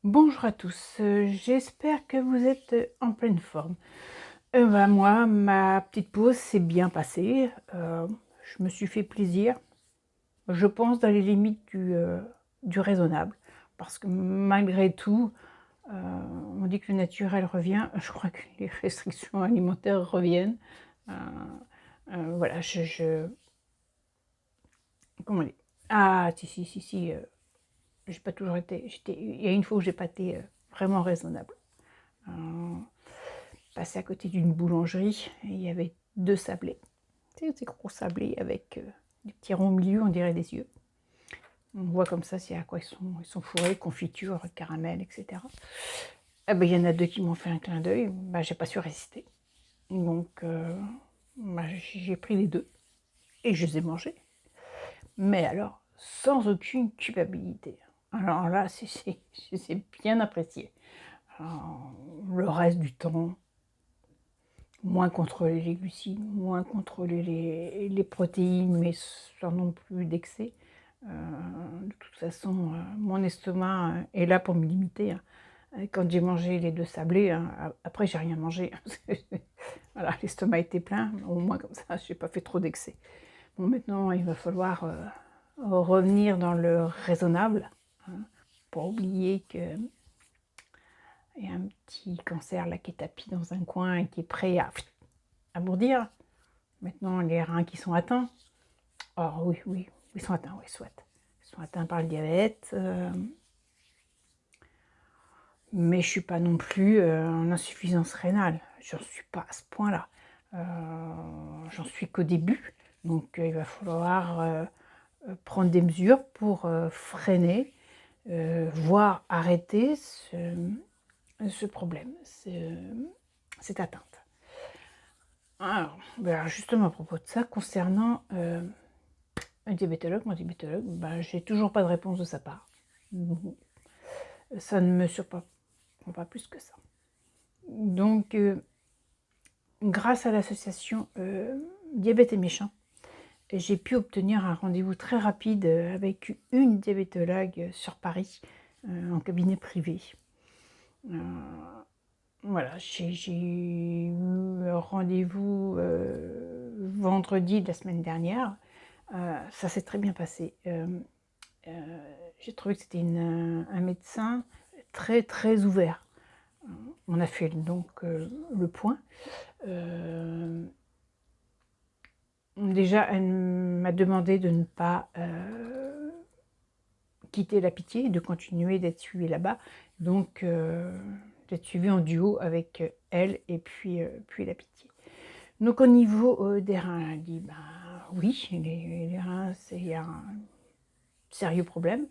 Bonjour à tous, j'espère que vous êtes en pleine forme. Moi, ma petite pause s'est bien passée, je me suis fait plaisir, je pense dans les limites du raisonnable. Parce que malgré tout, on dit que le naturel revient, je crois que les restrictions alimentaires reviennent. Heu voilà, comment dire? Ah si, si, si, si, j'ai pas toujours été il y a une fois où j'ai pas été, vraiment raisonnable. Heu Passé à côté d'une boulangerie et il y avait 2 sablés. Tu sais, ces gros sablés avec, des petits ronds au milieu, on dirait des yeux. On voit comme ça c'est à quoi ils sont fourrés, confiture, caramel et cetera. Ah bah, il y en a 2 qui m'ont fait un clin d'œil, bah, j'ai pas su résister. Donc bah, j'ai pris les 2 et je les ai mangés. Mais alors, sans aucune culpabilité. Alors là, c'est bien apprécié. Alors, le reste du temps, moins contrôler les glucides, moins contrôler les protéines, mais sans non plus d'excès. De toute façon, mon estomac, est là pour me limiter, hein. Quand j'ai mangé les 2 sablés, hein, après j'ai rien mangé. Voilà, l'estomac était plein, au moins comme ça j'ai pas fait trop d'excès. Bon maintenant il va falloir, revenir dans le raisonnable, hein, pas oublier qu'il y a un petit cancer là qui est tapis dans un coin et qui est prêt à bourdir. Maintenant, les reins qui sont atteints, oh oui, oui, ils sont atteints, oui, soit. Ils sont atteints par le diabète, mais je ne suis pas non plus en insuffisance rénale. J'en suis pas à ce point-là. J'en suis qu'au début, donc il va falloir prendre des mesures pour freiner, voire arrêter ce problème, cette atteinte. Alors, ben justement à propos de ça, concernant un diabétologue, mon diabétologue, ben, j'ai toujours pas de réponse de sa part. Bon, ça ne me surprend pas plus que ça. Donc, grâce à l'association Diabète et Méchant, j'ai pu obtenir un rendez-vous très rapide avec une diabétologue sur Paris, en cabinet privé. Euh, voilà, j'ai eu rendez-vous vendredi de la semaine dernière. Ça s'est très bien passé. J'ai trouvé que c'était un médecin très très ouvert. On a fait donc le point. Déjà, elle m'a demandé de ne pas quitter la Pitié, de continuer d'être suivie là-bas. Donc, d'être suivie en duo avec elle et puis la Pitié. Donc, au niveau des reins, elle a dit, ben oui, les reins, c'est un sérieux problème.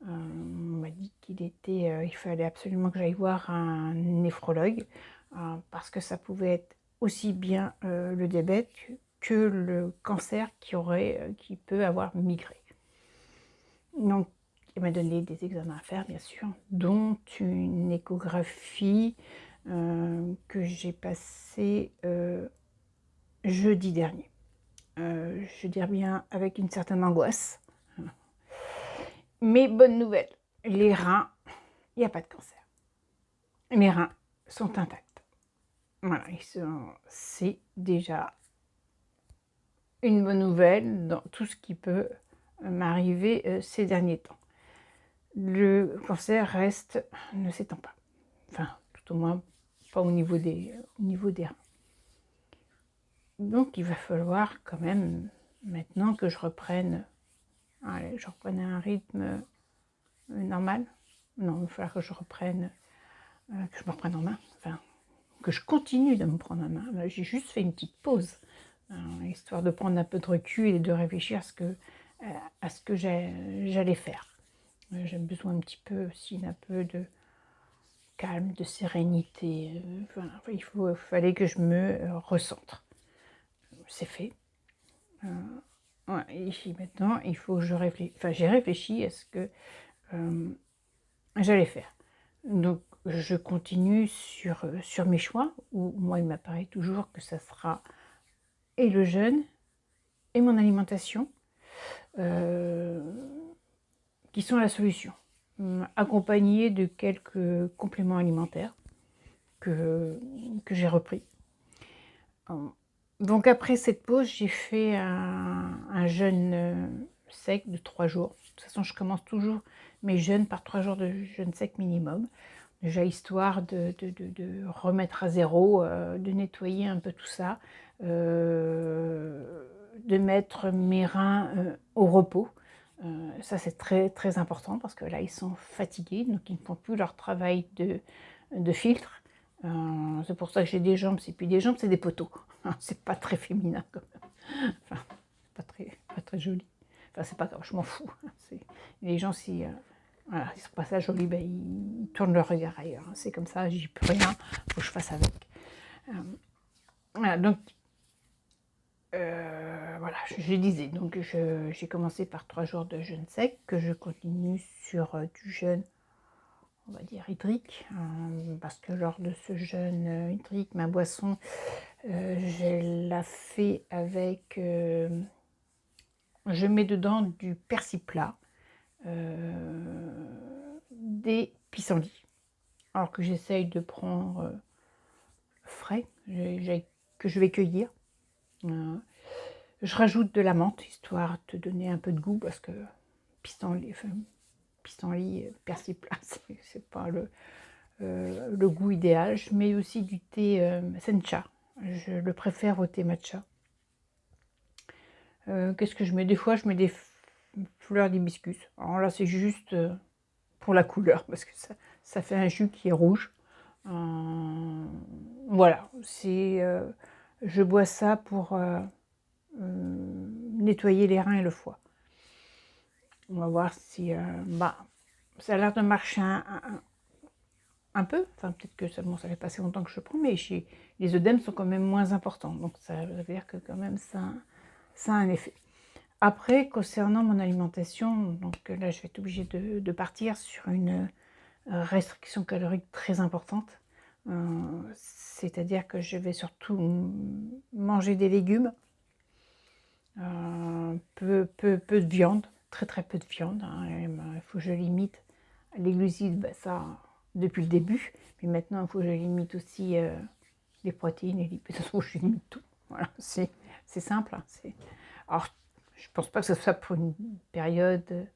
On m'a dit il fallait absolument que j'aille voir un néphrologue parce que ça pouvait être aussi bien le diabète que le cancer qui peut avoir migré. Donc, il m'a donné des examens à faire, bien sûr, dont une échographie que j'ai passée jeudi dernier. Je dirais bien avec une certaine angoisse. Mais bonne nouvelle, les reins, il n'y a pas de cancer. Mes reins sont intacts. Voilà, c'est déjà une bonne nouvelle dans tout ce qui peut m'arriver ces derniers temps. Le cancer ne s'étend pas. Enfin, tout au moins pas au niveau des reins. Donc il va falloir quand même maintenant que je reprenne un rythme normal. Non, il va falloir que je me reprenne en main. Enfin, que je continue de me prendre en main. Là, j'ai juste fait une petite pause, histoire de prendre un peu de recul et de réfléchir à ce que j'allais faire. J'ai besoin un petit peu aussi d'un peu de calme, de sérénité. Voilà, il fallait que je me recentre. C'est fait. Ouais, et maintenant, il faut que je réfléchisse. Enfin, j'ai réfléchi à ce que j'allais faire. Donc, je continue sur mes choix, où moi, il m'apparaît toujours que ça sera et le jeûne et mon alimentation qui sont la solution. accompagné de quelques compléments alimentaires que j'ai repris. Donc après cette pause, j'ai fait un jeûne sec de 3 jours. De toute façon, je commence toujours mes jeûnes par 3 jours de jeûne sec minimum. Déjà histoire de remettre à zéro, de nettoyer un peu tout ça, de mettre mes reins au repos. Ça c'est très très important parce que là ils sont fatigués, donc ils ne font plus leur travail de filtre. C'est pour ça que j'ai des jambes, c'est plus des jambes, c'est des poteaux. C'est pas très féminin quand même. Enfin, pas très joli. Enfin, c'est pas grave, je m'en fous. Les gens, si voilà, ils sont pas ça jolis, ben, ils tournent leur regard ailleurs. C'est comme ça, j'y peux rien, faut que je fasse avec. Voilà, donc voilà, je disais, donc j'ai commencé par 3 jours de jeûne sec, que je continue sur du jeûne, on va dire hydrique, parce que lors de ce jeûne hydrique, ma boisson, je la fais avec, je mets dedans du persil plat, des pissenlits, alors que j'essaye de prendre frais, que je vais cueillir. Je rajoute de la menthe, histoire de donner un peu de goût, parce que pissenlit, persil plat, c'est pas le goût idéal. Je mets aussi du thé sencha, je le préfère au thé matcha. Qu'est-ce que je mets? Des fois, je mets des fleurs d'hibiscus. Alors là, c'est juste pour la couleur, parce que ça fait un jus qui est rouge. Voilà, je bois ça pour nettoyer les reins et le foie. On va voir si... ça a l'air de marcher un peu. Enfin, peut-être que seulement ça fait pas si longtemps que je prends, mais les œdèmes sont quand même moins importants. Donc ça veut dire que quand même ça a un effet. Après, concernant mon alimentation, donc là je vais être obligée de partir sur une restriction calorique très importante. C'est-à-dire que je vais surtout manger des légumes, peu de viande, très peu de viande. Il faut que je limite les glucides, ben ça depuis le début, mais maintenant il faut que je limite aussi les protéines, les lipides, je limite tout. Voilà, c'est simple. Alors, je pense pas que ce soit pour une période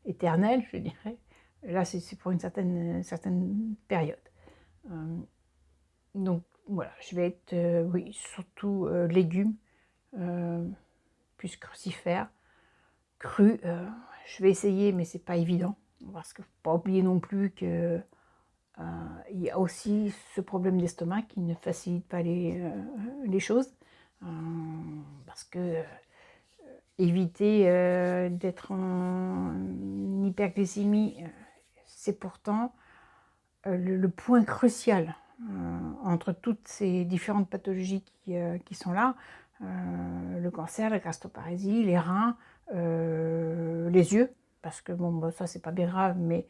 éternelle, je dirais. Là, c'est pour une certaine période. Donc voilà, je vais être, oui, surtout légumes, plus crucifères, crus. Je vais essayer, mais c'est pas évident. Parce qu'il ne faut pas oublier non plus que il y a aussi ce problème d'estomac qui ne facilite pas les choses. Parce que éviter d'être en hyperglycémie, c'est pourtant le point crucial entre toutes ces différentes pathologies qui sont là. Le cancer, la gastroparésie, les reins, les yeux, parce que bon, bah, ça c'est pas bien grave, mais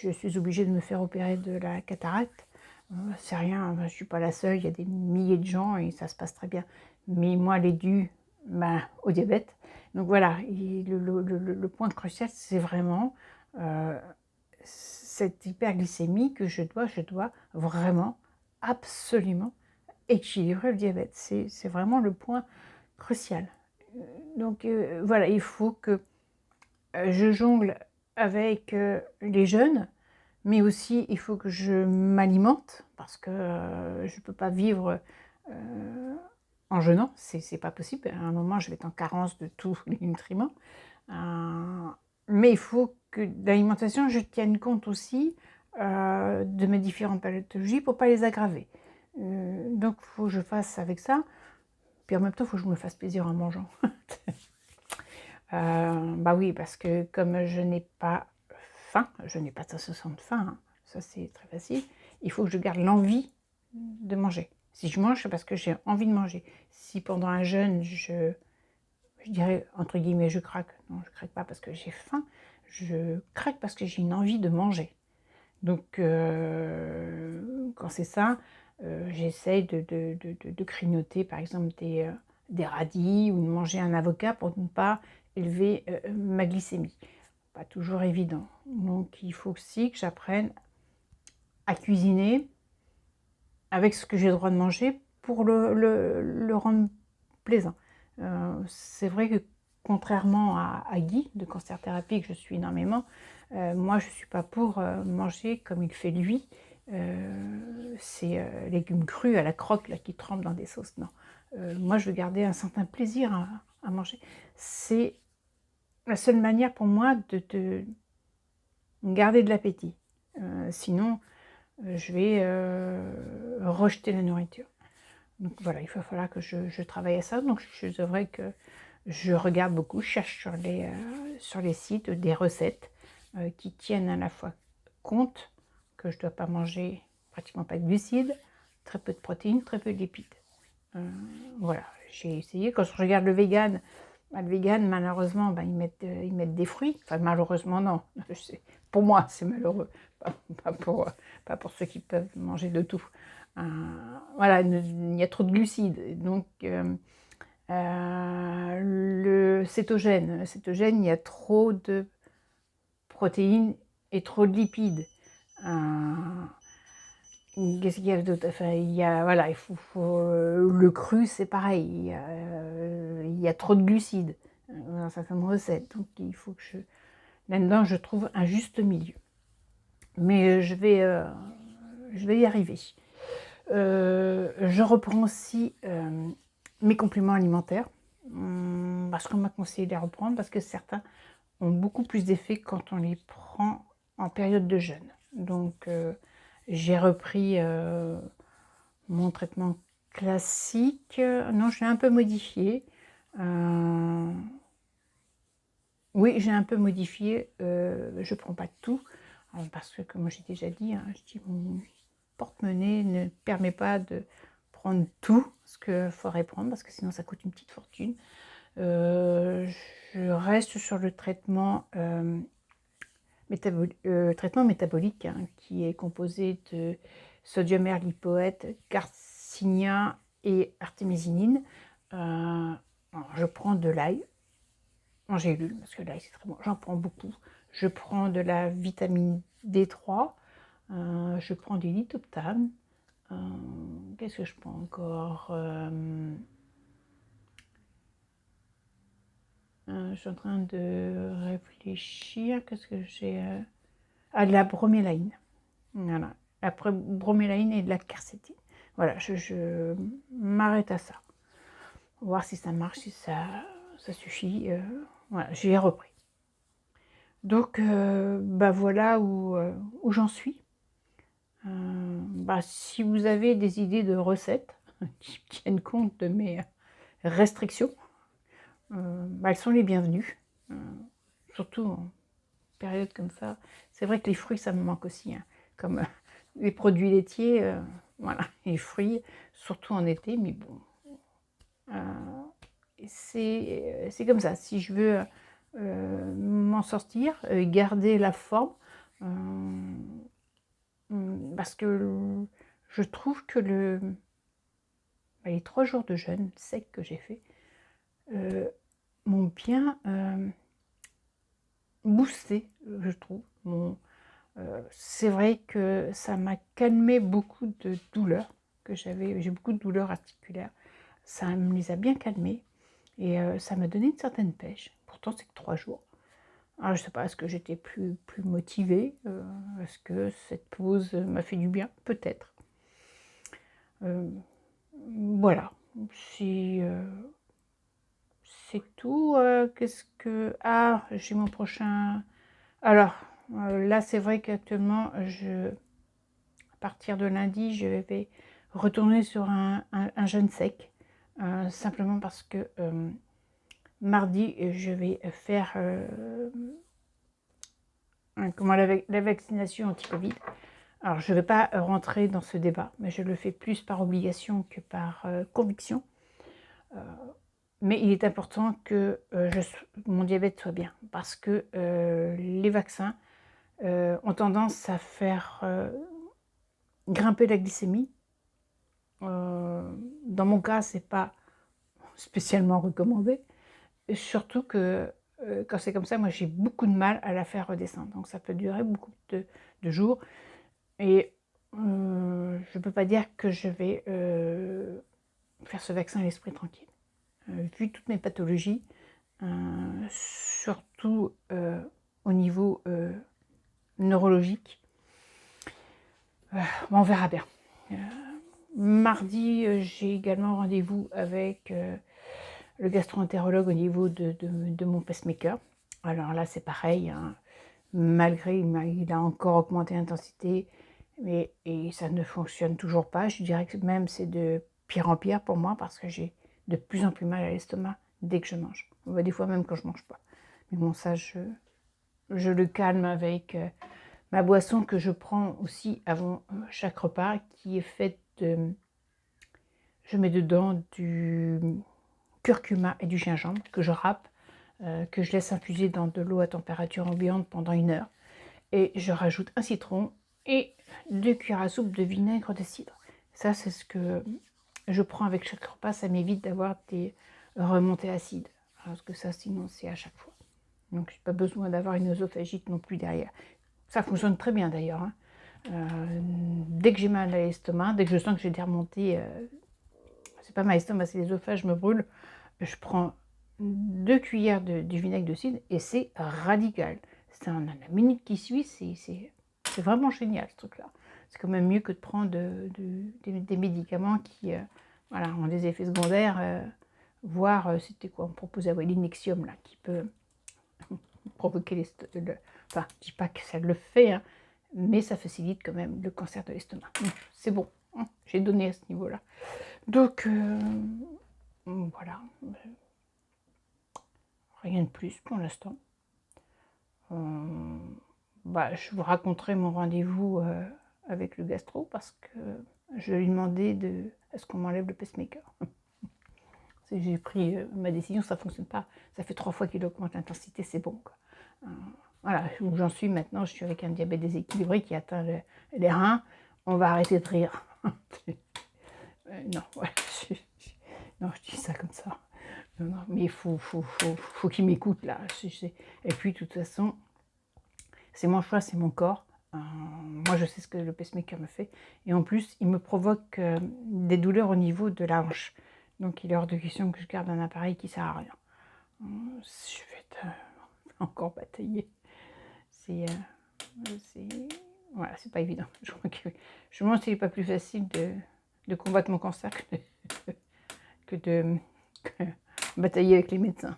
je suis obligée de me faire opérer de la cataracte. C'est rien, je suis pas la seule, il y a des milliers de gens et ça se passe très bien. Mais moi, elle est due au diabète. Donc voilà, le point crucial, c'est vraiment cette hyperglycémie que je dois vraiment, absolument équilibrer le diabète. C'est vraiment le point crucial. Donc voilà, il faut que je jongle avec les jeunes, mais aussi il faut que je m'alimente, parce que je ne peux pas vivre en jeûnant, c'est pas possible. À un moment, je vais être en carence de tous les nutriments. Mais il faut que l'alimentation, je tienne compte aussi de mes différentes pathologies pour ne pas les aggraver. Donc, il faut que je fasse avec ça. Puis en même temps, il faut que je me fasse plaisir en mangeant. Bah oui, parce que comme je n'ai pas faim, je n'ai pas de sensation de faim, hein, ça c'est très facile, il faut que je garde l'envie de manger. Si je mange, c'est parce que j'ai envie de manger. Si pendant un jeûne, je dirais, entre guillemets, je craque. Non, je craque pas parce que j'ai faim. Je craque parce que j'ai une envie de manger. Donc, quand c'est ça, j'essaye de grignoter, par exemple, des radis ou de manger un avocat pour ne pas élever ma glycémie. pas toujours évident. Donc il faut aussi que j'apprenne à cuisiner avec ce que j'ai le droit de manger pour le rendre plaisant. C'est vrai que contrairement à Guy, de Cancer Thérapie, que je suis énormément, moi je ne suis pas pour manger comme il fait lui, ces légumes crus à la croque là, qui trempent dans des sauces. Non. Moi je veux garder un certain plaisir à manger. C'est la seule manière pour moi de garder de l'appétit. Sinon, je vais rejeter la nourriture. Donc voilà, il va falloir que je travaille à ça. Donc c'est vrai que je regarde beaucoup, je cherche sur les sites des recettes qui tiennent à la fois compte que je ne dois pas manger pratiquement pas de glucides, très peu de protéines, très peu de lipides. Voilà, j'ai essayé. Quand je regarde le vegan, le vegan, malheureusement, ils mettent des fruits. Enfin, malheureusement, non. Pour moi, c'est malheureux. Pas pour ceux qui peuvent manger de tout. Voilà, il y a trop de glucides. Donc, le cétogène, il y a trop de protéines et trop de lipides. Qu'est-ce qu'il y a d'autre? Enfin, il y a, voilà, le cru, c'est pareil. Il y a trop de glucides dans certaines recettes. Donc, il faut que là-dedans, je trouve un juste milieu. Mais je vais y arriver. Je reprends aussi mes compléments alimentaires. Parce qu'on m'a conseillé de les reprendre, parce que certains ont beaucoup plus d'effet quand on les prend en période de jeûne. Donc, j'ai repris mon traitement classique. Non, je l'ai un peu modifié. Oui, j'ai un peu modifié. Je ne prends pas tout, parce que, comme j'ai déjà dit, hein, mon porte-monnaie ne permet pas de prendre tout ce qu'il faudrait prendre, parce que sinon ça coûte une petite fortune. Je reste sur le traitement métabolique, hein, qui est composé de sodium R-lipoète, carcinia et artémisinine. Je prends de l'ail en gélule, parce que l'ail c'est très bon, j'en prends beaucoup. Je prends de la vitamine D3, je prends du lithoptane. Qu'est-ce que je prends encore? Je suis en train de réfléchir. Qu'est-ce que j'ai? De la bromélaïne. Voilà. Après bromélaïne et de la quercétine. Voilà, je m'arrête à ça. Voir si ça marche, si ça suffit. Voilà, j'ai repris. Donc, voilà où j'en suis. Si vous avez des idées de recettes qui tiennent compte de mes restrictions, elles sont les bienvenues. Surtout en période comme ça. C'est vrai que les fruits, ça me manque aussi, hein, comme les produits laitiers, voilà, les fruits, surtout en été, mais bon, c'est comme ça. Si je veux m'en sortir, garder la forme, parce que je trouve que les 3 jours de jeûne sec que j'ai fait m'ont bien boosté, je trouve. C'est vrai que ça m'a calmé beaucoup de douleurs que j'avais. J'ai beaucoup de douleurs articulaires. Ça me les a bien calmées et ça m'a donné une certaine pêche. Pourtant, c'est que 3 jours. Alors, je ne sais pas, est-ce que j'étais plus motivée? Est-ce que cette pause m'a fait du bien? Peut-être. Voilà. C'est tout. Qu'est-ce que... Ah, j'ai mon prochain... Alors, là, c'est vrai qu'actuellement, à partir de lundi, je vais retourner sur un jeûne sec. Simplement parce que mardi, je vais faire la vaccination anti-Covid. Alors, je ne vais pas rentrer dans ce débat, mais je le fais plus par obligation que par conviction. Mais il est important que mon diabète soit bien, parce que les vaccins ont tendance à faire grimper la glycémie. Dans mon cas, ce n'est pas spécialement recommandé. Et surtout que quand c'est comme ça, moi j'ai beaucoup de mal à la faire redescendre. Donc ça peut durer beaucoup de jours. Et je ne peux pas dire que je vais faire ce vaccin à l'esprit tranquille. Vu toutes mes pathologies, surtout au niveau neurologique, on verra bien. Mardi, j'ai également rendez-vous avec le gastro-entérologue au niveau de mon pacemaker. Alors là, c'est pareil, hein. Malgré, il a encore augmenté l'intensité, et ça ne fonctionne toujours pas. Je dirais que même c'est de pire en pire pour moi, parce que j'ai de plus en plus mal à l'estomac dès que je mange. Des fois même quand je mange pas. Mais bon, ça, je le calme avec ma boisson que je prends aussi avant chaque repas, qui est faite de... Je mets dedans du curcuma et du gingembre que je râpe, que je laisse infuser dans de l'eau à température ambiante pendant 1 heure. Et je rajoute un citron et 2 cuillères à soupe de vinaigre de cidre. Ça, c'est ce que je prends avec chaque repas. Ça m'évite d'avoir des remontées acides, parce que ça, sinon, c'est à chaque fois. Donc, je n'ai pas besoin d'avoir une œsophagite non plus derrière. Ça fonctionne très bien d'ailleurs, hein. Dès que j'ai mal à l'estomac, dès que je sens que j'ai des remontées, c'est pas mal l'estomac, c'est l'œsophage, je me brûle, je prends 2 cuillères du vinaigre de cidre et c'est radical. C'est la minute qui suit, c'est vraiment génial ce truc-là. C'est quand même mieux que de prendre des médicaments qui voilà, ont des effets secondaires, voire c'était quoi, on proposait l'Inexium là, qui peut provoquer enfin, je dis pas que ça le fait, hein, mais ça facilite quand même le cancer de l'estomac. C'est bon, hein, j'ai donné à ce niveau-là. Donc voilà, rien de plus pour l'instant. Je vous raconterai mon rendez-vous avec le gastro, parce que je lui ai demandé est-ce qu'on m'enlève le pacemaker. J'ai pris ma décision, ça ne fonctionne pas. Ça fait 3 fois qu'il augmente l'intensité, c'est bon, quoi. Voilà où j'en suis maintenant. Je suis avec un diabète déséquilibré qui atteint les reins. On va arrêter de rire. Non, voilà, non, je dis ça comme ça. Non, mais il faut qu'il m'écoute là. Et puis, de toute façon, c'est mon choix, c'est mon corps. Moi, je sais ce que le pacemaker me fait. Et en plus, il me provoque des douleurs au niveau de la hanche. Donc, il est hors de question que je garde un appareil qui ne sert à rien. Je vais encore batailler. Voilà, c'est pas évident. Je crois que je me demande s'il n'est pas plus facile de combattre mon cancer que de batailler avec les médecins.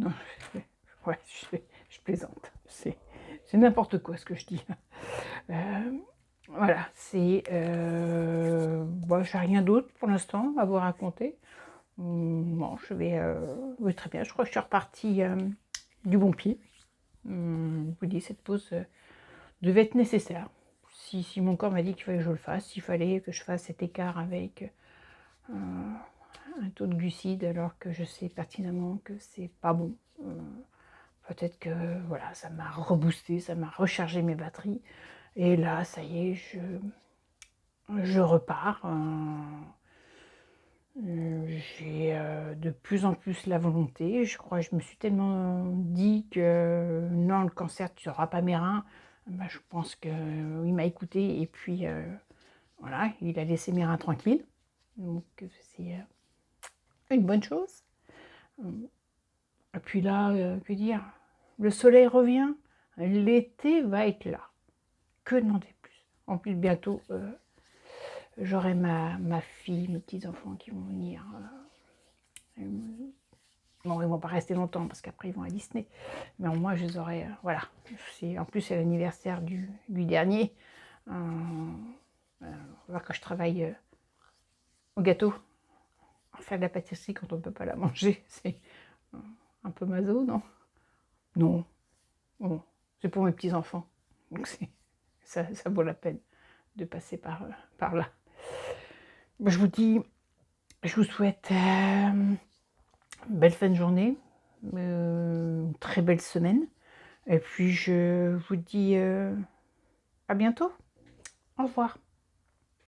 Non, ouais, je plaisante. C'est n'importe quoi ce que je dis. Voilà, c'est... Bon, je n'ai rien d'autre pour l'instant à vous raconter. Bon, je vais... oui, très bien, je crois que je suis repartie du bon pied. Je vous dis, cette pause devait être nécessaire. Si mon corps m'a dit qu'il fallait que je le fasse, il fallait que je fasse cet écart avec un taux de glucides, alors que je sais pertinemment que c'est pas bon. Peut-être que voilà, ça m'a reboosté, ça m'a rechargé mes batteries. Et là, ça y est, je repars. J'ai de plus en plus la volonté. Je crois que je me suis tellement dit que non, le cancer, tu n'auras pas mes reins. Ben, je pense qu'il m'a écouté, et puis voilà, il a laissé mes reins tranquilles. Donc c'est une bonne chose. Et puis là, que dire, le soleil revient, l'été va être là. Que demander plus? En plus, bientôt, j'aurai ma fille, mes petits-enfants qui vont venir. Bon, ils ne vont pas rester longtemps, parce qu'après, ils vont à Disney. Mais au moins, je les aurai... voilà. En plus, c'est l'anniversaire du dernier. On va voir que je travaille au gâteau. Faire de la pâtisserie quand on ne peut pas la manger, c'est un peu maso, non? Non. Bon, c'est pour mes petits-enfants. Donc ça vaut la peine de passer par là. Je vous dis, je vous souhaite une belle fin de journée, une très belle semaine. Et puis je vous dis à bientôt. Au revoir.